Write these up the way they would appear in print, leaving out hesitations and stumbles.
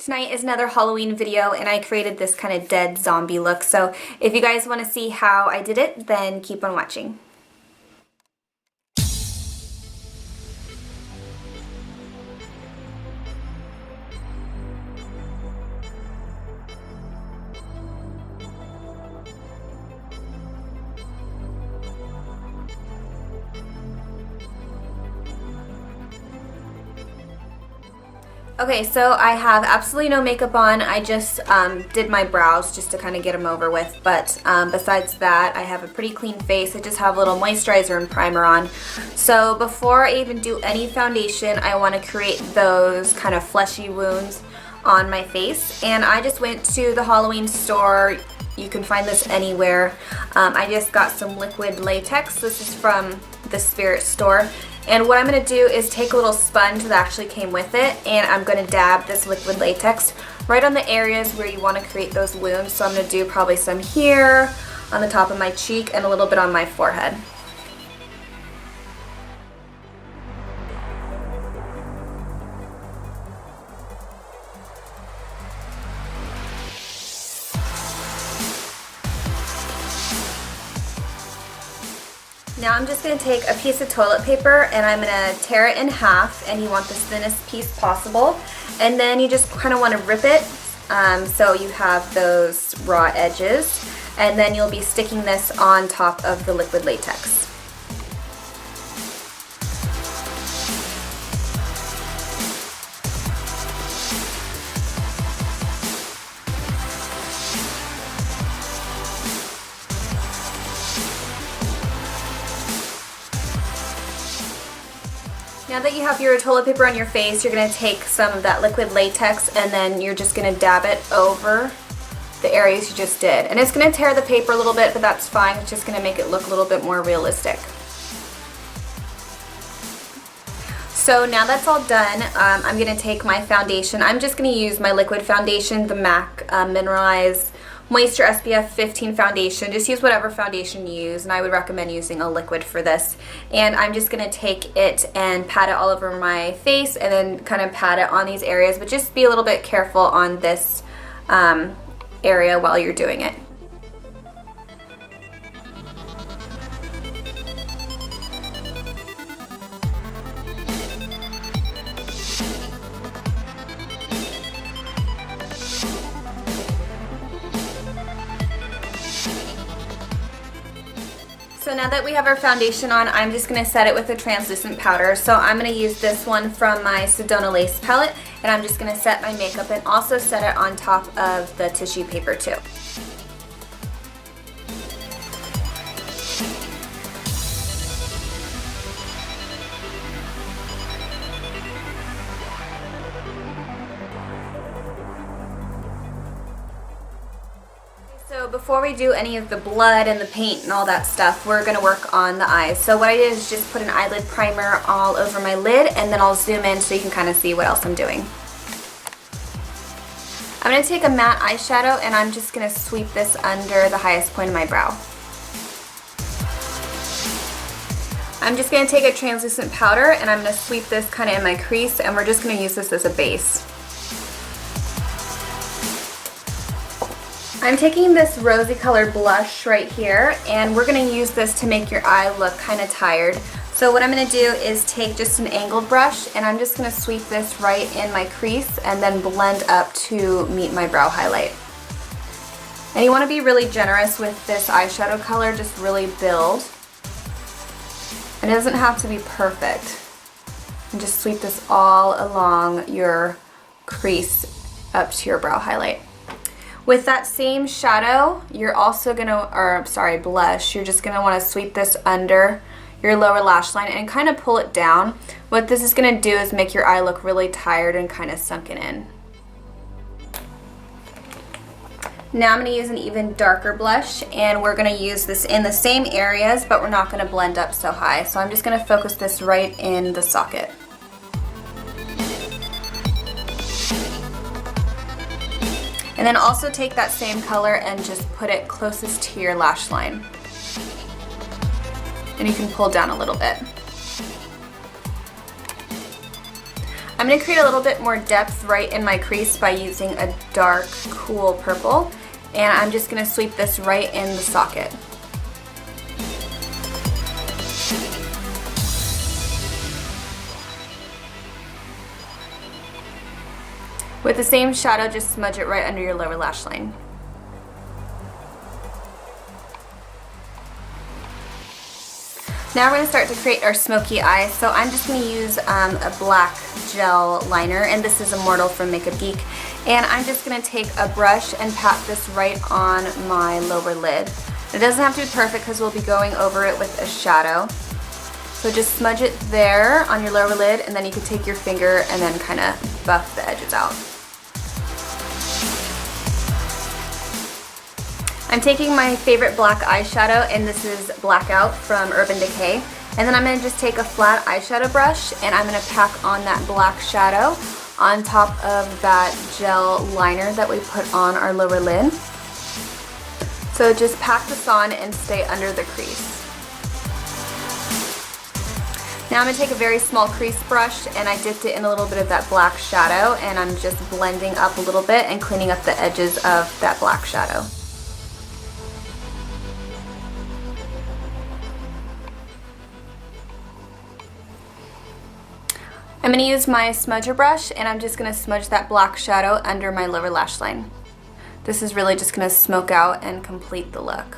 Tonight is another Halloween video and I created this kind of dead zombie look, so if you guys want to see how I did it, then keep on watching. Okay, so I have absolutely no makeup on. I just did my brows just to kind of get them over with, but besides that, I have a pretty clean face. I just have a little moisturizer and primer on. So before I even do any foundation, I want to create those kind of fleshy wounds on my face. And I just went to the Halloween store. You can find this anywhere. I just got some liquid latex. This is from the Spirit store. And what I'm going to do is take a little sponge that actually came with it, and I'm going to dab this liquid latex right on the areas where you want to create those wounds. So I'm going to do probably some here, on the top of my cheek, and a little bit on my forehead. Now I'm just going to take a piece of toilet paper and I'm going to tear it in half, and you want the thinnest piece possible, and then you just kind of want to rip it so you have those raw edges, and then you'll be sticking this on top of the liquid latex. Now that you have your toilet paper on your face, you're going to take some of that liquid latex and then you're just going to dab it over the areas you just did. And it's going to tear the paper a little bit, but that's fine. It's just going to make it look a little bit more realistic. So now that's all done, I'm going to take my foundation. I'm just going to use my liquid foundation, the MAC Mineralized Moisture SPF 15 foundation. Just use whatever foundation you use, and I would recommend using a liquid for this. And I'm just going to take it and pat it all over my face and then kind of pat it on these areas, but just be a little bit careful on this area while you're doing it. So now that we have our foundation on, I'm just going to set it with a translucent powder. So I'm going to use this one from my Sedona lace palette, and I'm just going to set my makeup and also set it on top of the tissue paper too. So before we do any of the blood and the paint and all that stuff, we're going to work on the eyes. So what I did is just put an eyelid primer all over my lid, and then I'll zoom in so you can kind of see what else I'm doing. I'm going to take a matte eyeshadow and I'm just going to sweep this under the highest point of my brow. I'm just going to take a translucent powder and I'm going to sweep this kind of in my crease, and we're just going to use this as a base. I'm taking this rosy colored blush right here, and we're going to use this to make your eye look kind of tired. So what I'm going to do is take just an angled brush, and I'm just going to sweep this right in my crease and then blend up to meet my brow highlight. And you want to be really generous with this eyeshadow color, just really build. And it doesn't have to be perfect. And just sweep this all along your crease up to your brow highlight. With that same shadow, you're also blush, you're just going to want to sweep this under your lower lash line and kind of pull it down. What this is going to do is make your eye look really tired and kind of sunken in. Now I'm going to use an even darker blush, and we're going to use this in the same areas, but we're not going to blend up so high. So I'm just going to focus this right in the socket. And then also take that same color and just put it closest to your lash line. And you can pull down a little bit. I'm going to create a little bit more depth right in my crease by using a dark, cool purple. And I'm just going to sweep this right in the socket. With the same shadow, just smudge it right under your lower lash line. Now we're going to start to create our smoky eyes. So I'm just going to use a black gel liner, and this is Immortal from Makeup Geek. And I'm just going to take a brush and pat this right on my lower lid. It doesn't have to be perfect because we'll be going over it with a shadow. So just smudge it there on your lower lid, and then you can take your finger and then kind of buff the edges out. I'm taking my favorite black eyeshadow, and this is Blackout from Urban Decay. And then I'm going to just take a flat eyeshadow brush, and I'm going to pack on that black shadow on top of that gel liner that we put on our lower lid. So just pack this on and stay under the crease. Now I'm going to take a very small crease brush, and I dipped it in a little bit of that black shadow, and I'm just blending up a little bit and cleaning up the edges of that black shadow. I'm going to use my smudger brush, and I'm just going to smudge that black shadow under my lower lash line. This is really just going to smoke out and complete the look.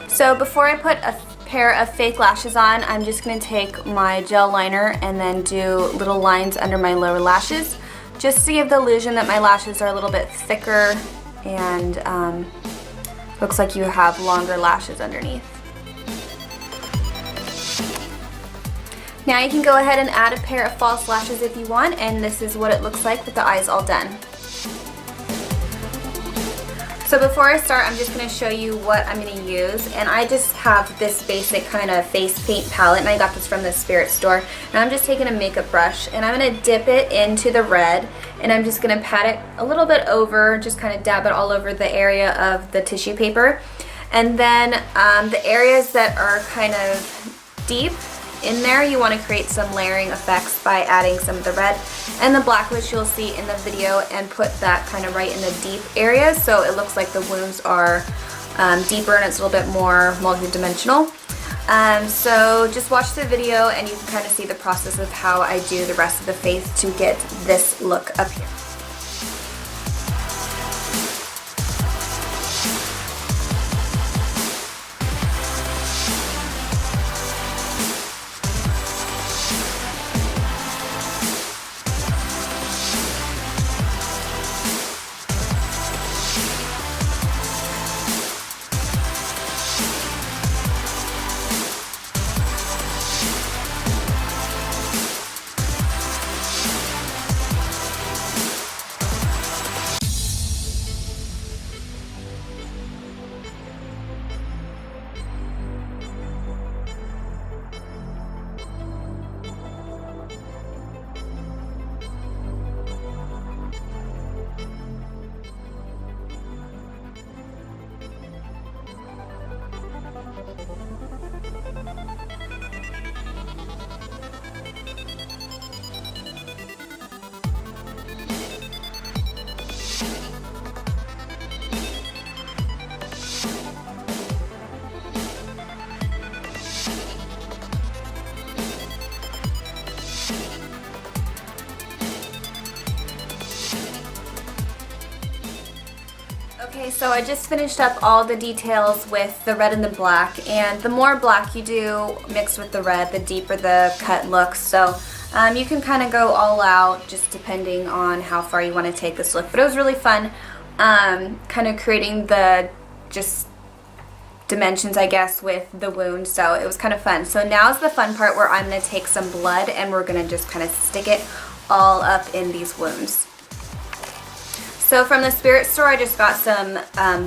So before I put a pair of fake lashes on, I'm just going to take my gel liner and then do little lines under my lower lashes, just to give the illusion that my lashes are a little bit thicker and looks like you have longer lashes underneath. Now you can go ahead and add a pair of false lashes if you want, and this is what it looks like with the eyes all done. So before I start, I'm just going to show you what I'm going to use, and I just have this basic kind of face paint palette, and I got this from the Spirit store. And I'm just taking a makeup brush, and I'm going to dip it into the red, and I'm just going to pat it a little bit over, just kind of dab it all over the area of the tissue paper. And then the areas that are kind of deep in there, you want to create some layering effects by adding some of the red and the black, which you'll see in the video, and put that kind of right in the deep areas so it looks like the wounds are deeper and it's a little bit more multi-dimensional. So just watch the video and you can kind of see the process of how I do the rest of the face to get this look up here. Okay, so I just finished up all the details with the red and the black, and the more black you do mixed with the red, the deeper the cut looks. So you can kind of go all out just depending on how far you want to take this look. But it was really fun kind of creating the just dimensions, I guess, with the wound. So it was kind of fun. So now's the fun part where I'm going to take some blood and we're going to just kind of stick it all up in these wounds. So from the Spirit store, I just got some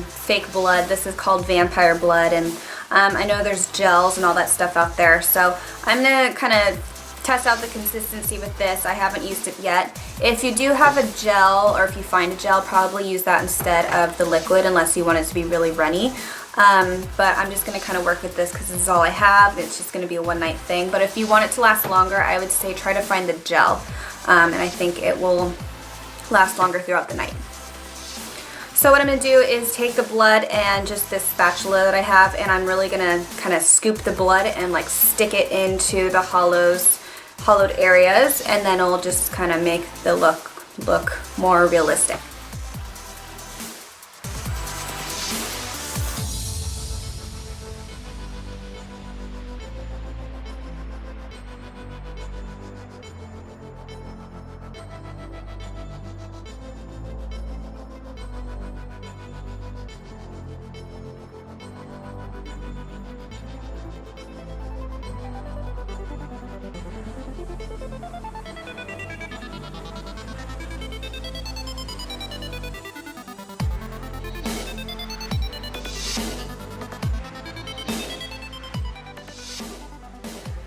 fake blood. This is called vampire blood, and I know there's gels and all that stuff out there. So I'm going to kind of test out the consistency with this. I haven't used it yet. If you do have a gel, or if you find a gel, probably use that instead of the liquid unless you want it to be really runny. but I'm just going to kind of work with this because this is all I have. It's just going to be a one-night thing. But if you want it to last longer, I would say try to find the gel, and I think it will last longer throughout the night. So what I'm going to do is take the blood and just this spatula that I have, and I'm really going to kind of scoop the blood and like stick it into the hollowed areas, and then it'll just kind of make the look more realistic.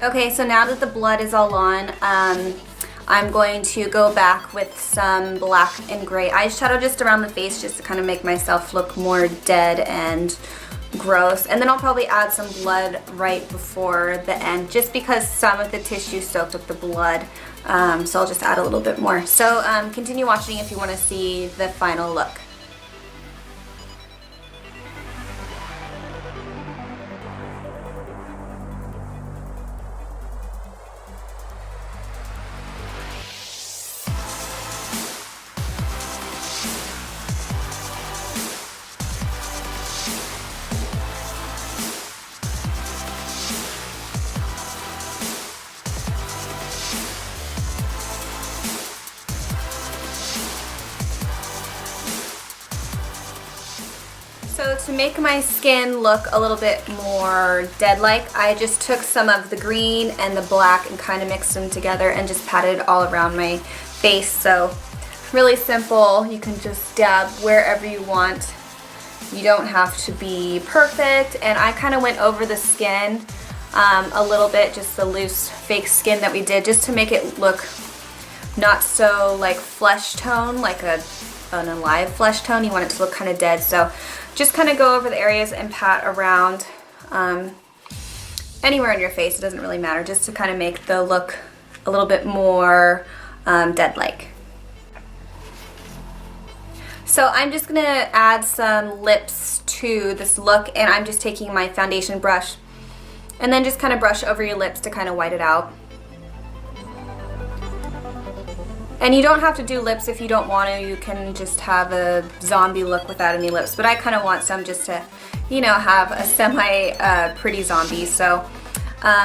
Okay, so now that the blood is all on, I'm going to go back with some black and gray eyeshadow just around the face, just to kind of make myself look more dead and gross. And then I'll probably add some blood right before the end, just because some of the tissue soaked up the blood. So I'll just add a little bit more. So continue watching if you want to see the final look. So to make my skin look a little bit more dead-like, I just took some of the green and the black and kind of mixed them together and just patted it all around my face. So really simple. You can just dab wherever you want. You don't have to be perfect. And I kind of went over the skin a little bit, just the loose fake skin that we did, just to make it look not so like flesh tone, like an alive flesh tone. You want it to look kind of dead. So just kind of go over the areas and pat around anywhere on your face. It doesn't really matter, just to kind of make the look a little bit more dead-like. So I'm just going to add some lips to this look, and I'm just taking my foundation brush and then just kind of brush over your lips to kind of white it out. And you don't have to do lips if you don't want to. You can just have a zombie look without any lips. But I kind of want some just to, you know, have a semi-pretty zombie. So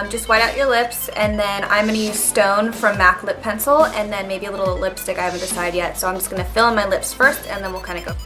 just white out your lips, and then I'm going to use Stone from MAC Lip Pencil, and then maybe a little lipstick. I haven't decided yet. So I'm just going to fill in my lips first, and then we'll kind of go.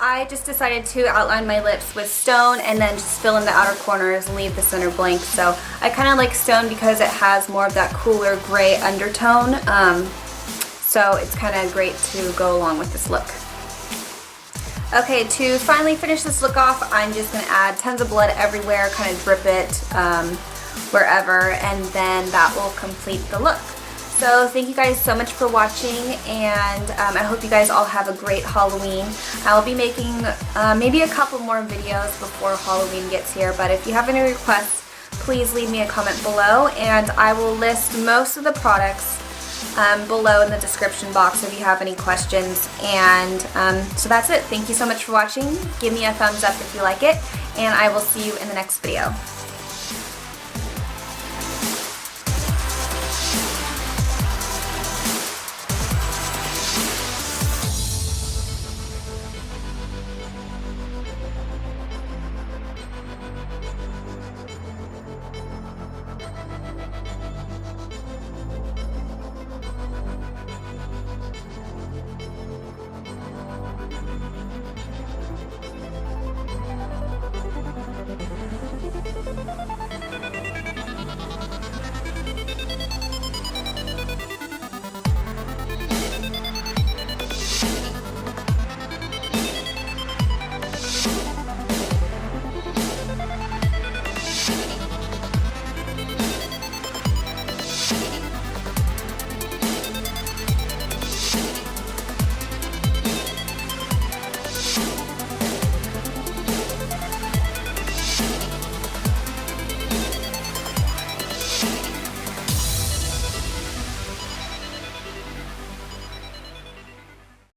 I just decided to outline my lips with Stone and then just fill in the outer corners and leave the center blank. So I kind of like Stone because it has more of that cooler gray undertone. So it's kind of great to go along with this look. Okay, to finally finish this look off, I'm just going to add tons of blood everywhere, kind of drip it wherever, and then that will complete the look. So thank you guys so much for watching, and I hope you guys all have a great Halloween. I'll be making maybe a couple more videos before Halloween gets here, but if you have any requests, please leave me a comment below, and I will list most of the products below in the description box if you have any questions. And so that's it. Thank you so much for watching. Give me a thumbs up if you like it, and I will see you in the next video.